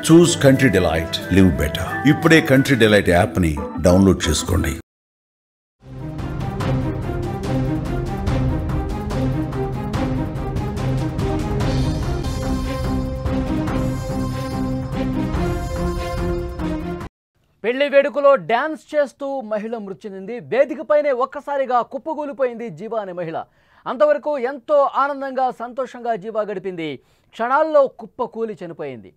చూస్ country delight, live better. ఇప్పుడే country delight యాప్ని download చేసుకోండి. పెళ్లి వేడుకలో డాన్స్ చేస్తూ మహిళ మృతి చెందింది. వేదికపైనే ఒక్కసారిగా కుప్పగూలిపోయింది జీవా అనే మహిళ. అంతవరకు ఎంతో ఆనందంగా సంతోషంగా జీవా గడిపింది. క్షణాల్లో కుప్పకూలి చనిపోయింది.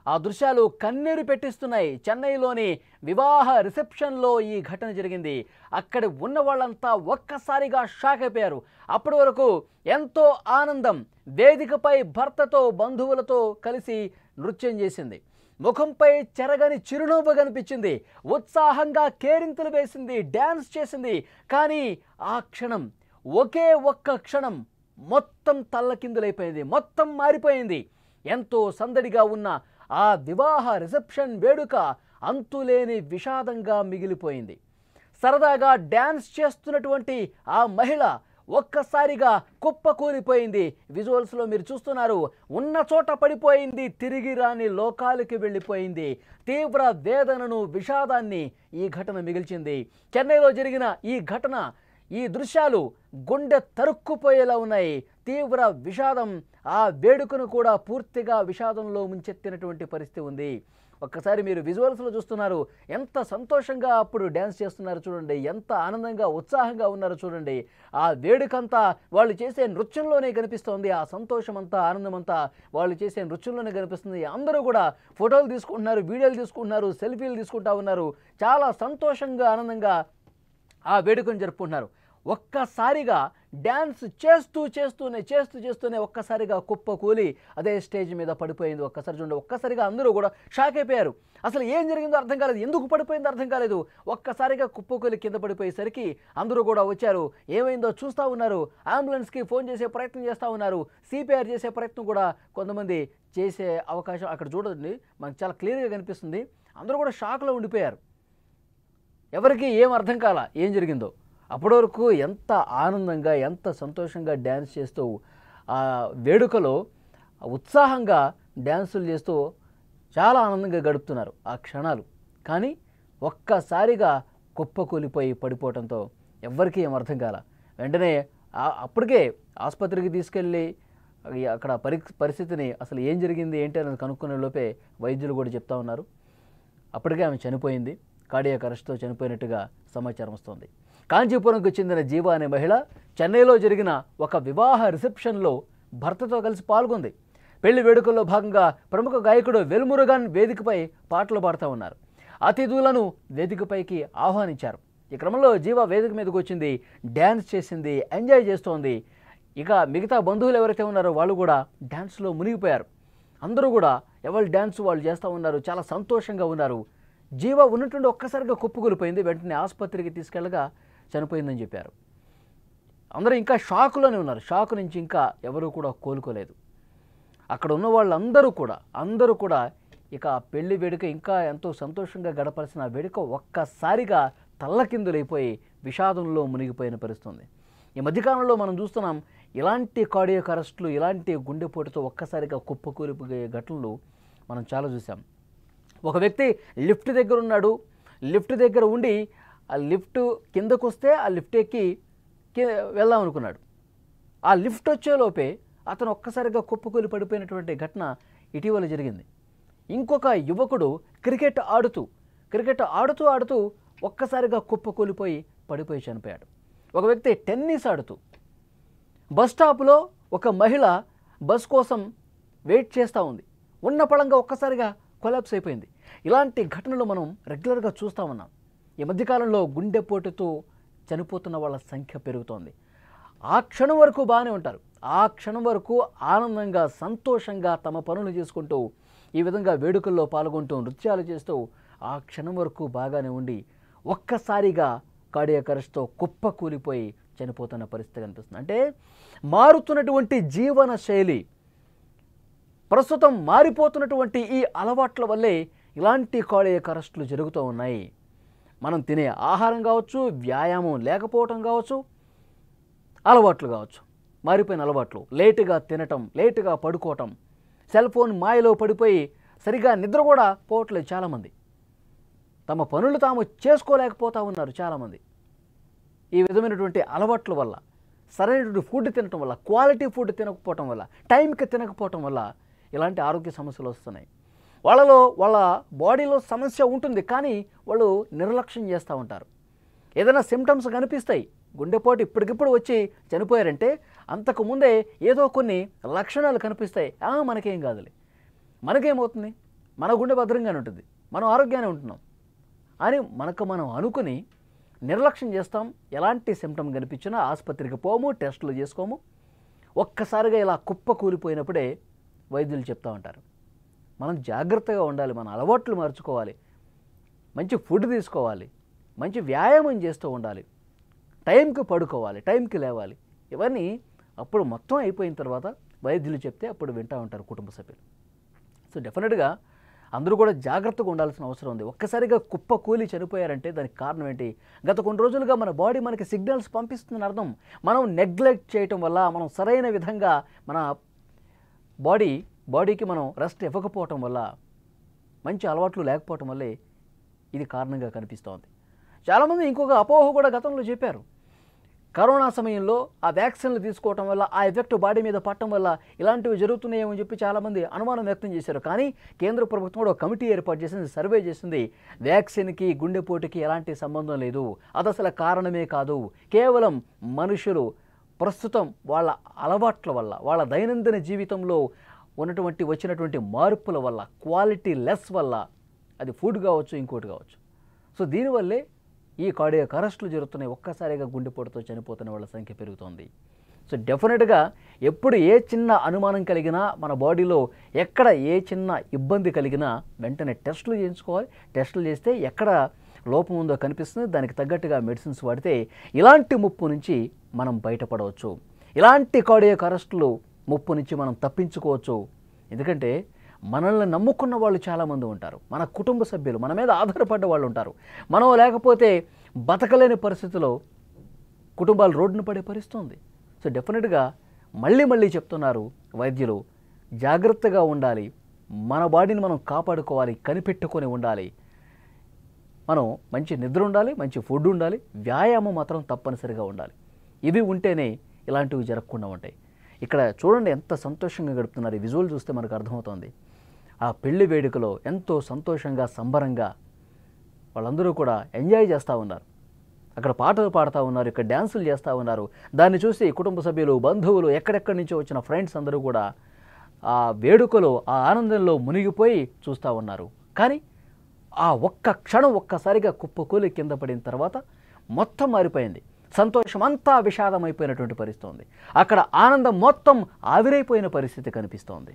ఆ దృశ్యాలు కన్నీరు పెట్టిస్తున్నాయి. చెన్నైలోని వివాహ రిసెప్షన్లో ఈ ఘటన జరిగింది. అక్కడ ఉన్న వాళ్ళంతా ఒక్కసారిగా షాక్ అయిపోయారు. అప్పటి వరకు ఎంతో ఆనందం. వేదికపై భర్తతో బంధువులతో కలిసి నృత్యం చేసింది. ముఖంపై చెరగని చిరునవ్వు కనిపించింది. ఉత్సాహంగా కేరింతలు వేసింది, డ్యాన్స్ చేసింది. కానీ ఆ క్షణం, ఒకే ఒక్క క్షణం మొత్తం తల్లకిందులైపోయింది, మొత్తం మారిపోయింది. ఎంతో సందడిగా ఉన్న ఆ వివాహ రిసెప్షన్ వేడుక అంతులేని విషాదంగా మిగిలిపోయింది. సరదాగా డ్యాన్స్ చేస్తున్నటువంటి ఆ మహిళ ఒక్కసారిగా కుప్పకూలిపోయింది. విజువల్స్లో మీరు చూస్తున్నారు. ఉన్న చోట పడిపోయింది, తిరిగి రాని లోకాలకి వెళ్ళిపోయింది. తీవ్ర వేదనను, విషాదాన్ని ఈ ఘటన మిగిల్చింది. చెన్నైలో జరిగిన ఈ ఘటన, ఈ దృశ్యాలు గుండె తరుక్కుపోయేలా ఉన్నాయి. తీవ్ర విషాదం ఆ వేడుకను కూడా పూర్తిగా విషాదంలో ముంచెత్తినటువంటి పరిస్థితి ఉంది. ఒక్కసారి మీరు విజువల్స్లో చూస్తున్నారు. ఎంత సంతోషంగా అప్పుడు డ్యాన్స్ చేస్తున్నారు చూడండి, ఎంత ఆనందంగా ఉత్సాహంగా ఉన్నారో చూడండి. ఆ వేడుకంతా వాళ్ళు చేసే నృత్యంలోనే కనిపిస్తోంది. ఆ సంతోషం అంతా, ఆనందం అంతా వాళ్ళు చేసే నృత్యంలోనే కనిపిస్తుంది. అందరూ కూడా ఫోటోలు తీసుకుంటున్నారు, వీడియోలు తీసుకుంటున్నారు, సెల్ఫీలు తీసుకుంటా ఉన్నారు. చాలా సంతోషంగా, ఆనందంగా ఆ వేడుకను జరుపుకుంటున్నారు. ఒక్కసారిగా డ్యాన్స్ చేస్తూనే ఒక్కసారిగా కుప్పకూలి అదే స్టేజ్ మీద పడిపోయింది. ఒక్కసారి చూడండి, ఒక్కసారిగా అందరూ కూడా షాక్ అయిపోయారు. అసలు ఏం జరిగిందో అర్థం కాలేదు, ఎందుకు పడిపోయిందో అర్థం కాలేదు. ఒక్కసారిగా కుప్పకూలి కింద పడిపోయేసరికి అందరూ కూడా వచ్చారు. ఏమైందో చూస్తూ ఉన్నారు. అంబులెన్స్కి ఫోన్ చేసే ప్రయత్నం చేస్తూ ఉన్నారు. సిపిఆర్ చేసే ప్రయత్నం కూడా కొంతమంది చేసే అవకాశం అక్కడ చూడండి, మనకు చాలా క్లియర్గా కనిపిస్తుంది. అందరూ కూడా షాక్లో ఉండిపోయారు. ఎవరికి ఏం అర్థం కాల ఏం జరిగిందో. అప్పటి వరకు ఎంత ఆనందంగా, ఎంత సంతోషంగా డ్యాన్స్ చేస్తూ ఆ వేడుకలో ఉత్సాహంగా డ్యాన్సులు చేస్తూ చాలా ఆనందంగా గడుపుతున్నారు ఆ క్షణాలు. కానీ ఒక్కసారిగా కుప్పకూలిపోయి పడిపోవడంతో ఎవ్వరికీ ఏం అర్థం కాల. వెంటనే అప్పటికే ఆసుపత్రికి తీసుకెళ్ళి అక్కడ పరిస్థితిని అసలు ఏం జరిగింది ఏంటి అనేది కనుక్కునే లోపే వైద్యులు కూడా చెప్తా ఉన్నారు. అప్పటికే ఆమె చనిపోయింది. కార్డియాక్ అరెస్ట్తో చనిపోయినట్టుగా సమాచారం వస్తుంది. కాంచీపురంకు చెందిన జీవా అనే మహిళ చెన్నైలో జరిగిన ఒక వివాహ రిసెప్షన్లో భర్తతో కలిసి పాల్గొంది. పెళ్లి వేడుకల్లో భాగంగా ప్రముఖ గాయకుడు వేల్మురుగన్ వేదికపై పాటలు పాడుతూ ఉన్నారు. అతిథులను వేదికపైకి ఆహ్వానించారు. ఈ క్రమంలో జీవా వేదిక మీదకి వచ్చింది, డ్యాన్స్ చేసింది, ఎంజాయ్ చేస్తోంది. ఇక మిగతా బంధువులు ఎవరైతే ఉన్నారో వాళ్ళు కూడా డ్యాన్స్లో మునిగిపోయారు. అందరూ కూడా ఎవరి డ్యాన్స్ వాళ్ళు చేస్తూ ఉన్నారు, చాలా సంతోషంగా ఉన్నారు. జీవా ఉన్నట్టుండి ఒక్కసారిగా కుప్పకూలిపోయింది. వెంటనే ఆసుపత్రికి తీసుకెళ్ళగా చనిపోయిందని చెప్పారు. అందరూ ఇంకా షాకులోనే ఉన్నారు. షాకు నుంచి ఇంకా ఎవరూ కూడా కోలుకోలేదు. అక్కడ ఉన్న వాళ్ళందరూ కూడా ఇక పెళ్లి వేడుక ఇంకా ఎంతో సంతోషంగా గడపాల్సిన వేడుక ఒక్కసారిగా తల్లకిందులైపోయి విషాదంలో మునిగిపోయిన పరిస్థితుంది. ఈ మధ్యకాలంలో మనం చూస్తున్నాం ఇలాంటి కార్డియాక్ అరెస్టులు, ఇలాంటి గుండెపోటుతో ఒక్కసారిగా కుప్పకూలిపోయే ఘటనలు మనం చాలా చూసాం. ఒక వ్యక్తి లిఫ్ట్ దగ్గర ఉన్నాడు. లిఫ్ట్ దగ్గర ఉండి ఆ లిఫ్ట్ కిందకు వస్తే ఆ లిఫ్ట్ ఎక్కి వెళ్దాం అనుకున్నాడు. ఆ లిఫ్ట్ వచ్చేలోపే అతను ఒక్కసారిగా కుప్పకూలి పడిపోయినటువంటి ఘటన ఇటీవల జరిగింది. ఇంకొక యువకుడు క్రికెట్ ఆడుతూ ఒక్కసారిగా కుప్పకూలిపోయి పడిపోయి చనిపోయాడు. ఒక వ్యక్తి టెన్నిస్ ఆడుతూ బస్ స్టాప్లో ఒక మహిళ బస్ కోసం వెయిట్ చేస్తూ ఉంది. ఉన్న పళంగా ఒక్కసారిగా కొలాప్స్ అయిపోయింది. ఇలాంటి ఘటనలు మనం రెగ్యులర్గా చూస్తూ ఉన్నాం. ఈ మధ్యకాలంలో గుండెపోటుతో చనిపోతున్న వాళ్ళ సంఖ్య పెరుగుతోంది. ఆ క్షణం వరకు బాగానే ఉంటారు. ఆ క్షణం వరకు ఆనందంగా, సంతోషంగా తమ పనులు చేసుకుంటూ ఈ విధంగా వేడుకల్లో పాల్గొంటూ నృత్యాలు చేస్తూ ఆ క్షణం వరకు బాగానే ఉండి ఒక్కసారిగా కార్డియాక్ అరెస్ట్తో కుప్పకూలిపోయి చనిపోతున్న పరిస్థితి కనిపిస్తుంది. అంటే మారుతున్నటువంటి జీవన శైలి, ప్రస్తుతం మారిపోతున్నటువంటి ఈ అలవాట్ల వల్లే ఇలాంటి కార్డియాక్ అరెస్టులు జరుగుతూ ఉన్నాయి. మనం తినే ఆహారం కావచ్చు, వ్యాయామం లేకపోవటం కావచ్చు, అలవాట్లు కావచ్చు, మారిపోయిన అలవాట్లు, లేటుగా తినటం, లేటుగా పడుకోవటం, సెల్ ఫోన్ మాయలో పడిపోయి సరిగా నిద్ర కూడా పోవట్లేదు చాలామంది. తమ పనులు తాము చేసుకోలేకపోతూ ఉన్నారు చాలామంది. ఈ విధమైనటువంటి అలవాట్ల వల్ల, సరైనటువంటి ఫుడ్ తినటం వల్ల, క్వాలిటీ ఫుడ్ తినకపోవటం వల్ల, టైంకి తినకపోవటం వల్ల ఇలాంటి ఆరోగ్య సమస్యలు వస్తున్నాయి. వాళ్ళ బాడీలో సమస్య ఉంటుంది, కానీ వాళ్ళు నిర్లక్ష్యం చేస్తూ ఉంటారు. ఏదైనా సిమ్టమ్స్ కనిపిస్తాయి, గుండెపోటు ఇప్పటికిప్పుడు వచ్చి చనిపోయారంటే అంతకుముందే ఏదో కొన్ని లక్షణాలు కనిపిస్తాయి. మనకేం కాదులే, మనకేమవుతుంది, మన గుండె భద్రంగానే ఉంటుంది, మనం ఆరోగ్యంగానే ఉంటున్నాం అని మనం అనుకుని నిర్లక్ష్యం చేస్తాం. ఎలాంటి సిమ్టమ్ కనిపించినా ఆసుపత్రికి పోము, టెస్టులు చేసుకోము. ఒక్కసారిగా ఇలా కుప్ప కూలిపోయినప్పుడే వైద్యులు చెప్తూ ఉంటారు, మనం జాగ్రత్తగా ఉండాలి, మన అలవాట్లు మార్చుకోవాలి, మంచి ఫుడ్ తీసుకోవాలి, మంచి వ్యాయామం చేస్తూ ఉండాలి, టైంకి పడుకోవాలి, టైంకి లేవాలి. ఇవన్నీ అప్పుడు మొత్తం అయిపోయిన తర్వాత వైద్యులు చెప్తే అప్పుడు వింటూ ఉంటారు కుటుంబ సభ్యులు. సో డెఫినెట్గా అందరూ కూడా జాగ్రత్తగా ఉండాల్సిన అవసరం ఉంది. ఒక్కసారిగా కుప్ప కూలి చనిపోయారంటే దానికి కారణం ఏంటి? గత కొన్ని రోజులుగా మన బాడీ మనకి సిగ్నల్స్ పంపిస్తుందని అర్థం. మనం నెగ్లెక్ట్ చేయటం వల్ల, మనం సరైన విధంగా మన బాడీకి మనం రెస్ట్ ఇవ్వకపోవటం వల్ల, మంచి అలవాట్లు లేకపోవటం వల్లే ఇది కారణంగా కనిపిస్తోంది. చాలామంది ఇంకొక అపోహ కూడా గతంలో చెప్పారు, కరోనా సమయంలో ఆ వ్యాక్సిన్లు తీసుకోవటం వల్ల, ఆ ఎఫెక్ట్ బాడీ మీద పడటం వల్ల ఇలాంటివి జరుగుతున్నాయేమని చెప్పి చాలామంది అనుమానం వ్యక్తం చేశారు. కానీ కేంద్ర ప్రభుత్వం కూడా ఒక కమిటీ ఏర్పాటు చేసింది, సర్వే చేసింది. వ్యాక్సిన్కి గుండెపోటుకి ఎలాంటి సంబంధం లేదు, అది అసలు కారణమే కాదు. కేవలం మనుషులు ప్రస్తుతం వాళ్ళ అలవాట్ల వల్ల, వాళ్ళ దైనందిన జీవితంలో వచ్చినటువంటి మార్పుల వల్ల, క్వాలిటీ లెస్ వల్ల, అది ఫుడ్ కావచ్చు, ఇంకోటి కావచ్చు. సో దీనివల్లే ఈ కార్డియాక్ అరెస్టులు జరుగుతున్నాయి. ఒక్కసారిగా గుండెపోటుతో చనిపోతున్న వాళ్ళ సంఖ్య పెరుగుతోంది. సో డెఫినెట్గా ఎప్పుడు ఏ చిన్న అనుమానం కలిగినా, మన బాడీలో ఎక్కడ ఏ చిన్న ఇబ్బంది కలిగినా వెంటనే టెస్టులు చేయించుకోవాలి. టెస్టులు చేస్తే ఎక్కడ లోపం ఉందో కనిపిస్తుంది, దానికి తగ్గట్టుగా మెడిసిన్స్ వాడితే ఇలాంటి ముప్పు నుంచి మనం బయటపడవచ్చు. ఇలాంటి కార్డియాక్ అరెస్టులు ముప్పు నుంచి మనం తప్పించుకోవచ్చు. ఎందుకంటే మనల్ని నమ్ముకున్న వాళ్ళు చాలామంది ఉంటారు, మన కుటుంబ సభ్యులు, మన మీద ఆధారపడ్డ వాళ్ళు ఉంటారు. మనం లేకపోతే బతకలేని పరిస్థితిలో కుటుంబాలు రోడ్డున పడే పరిస్థితి ఉంది. సో డెఫినెట్గా మళ్ళీ చెప్తున్నారు వైద్యులు, జాగ్రత్తగా ఉండాలి, మన బాడీని మనం కాపాడుకోవాలి, కనిపెట్టుకొని ఉండాలి. మనం మంచి నిద్ర ఉండాలి, మంచి ఫుడ్ ఉండాలి, వ్యాయామం మాత్రం తప్పనిసరిగా ఉండాలి. ఇవి ఉంటేనే ఇలాంటివి జరగకుండా ఉంటాయి. ఇక్కడ చూడండి ఎంత సంతోషంగా గడుపుతున్నారు. ఈ విజువల్ చూస్తే మనకు అర్థమవుతుంది. ఆ పెళ్లి వేడుకలో ఎంతో సంతోషంగా, సంబరంగా వాళ్ళందరూ కూడా ఎంజాయ్ చేస్తూ ఉన్నారు. అక్కడ పాటలు పాడుతూ ఉన్నారు, ఇక్కడ డ్యాన్సులు చేస్తూ ఉన్నారు. దాన్ని చూసి కుటుంబ సభ్యులు, బంధువులు, ఎక్కడెక్కడి నుంచో వచ్చిన ఫ్రెండ్స్ అందరూ కూడా ఆ వేడుకలో, ఆ ఆనందంలో మునిగిపోయి చూస్తూ ఉన్నారు. కానీ ఆ ఒక్క క్షణం ఒక్కసారిగా కుప్పకూలి కింద పడిన తర్వాత మొత్తం మారిపోయింది. సంతోషం అంతా విషాదమైపోయినటువంటి పరిస్థితి ఉంది. అక్కడ ఆనందం మొత్తం ఆవిరైపోయిన పరిస్థితి కనిపిస్తోంది.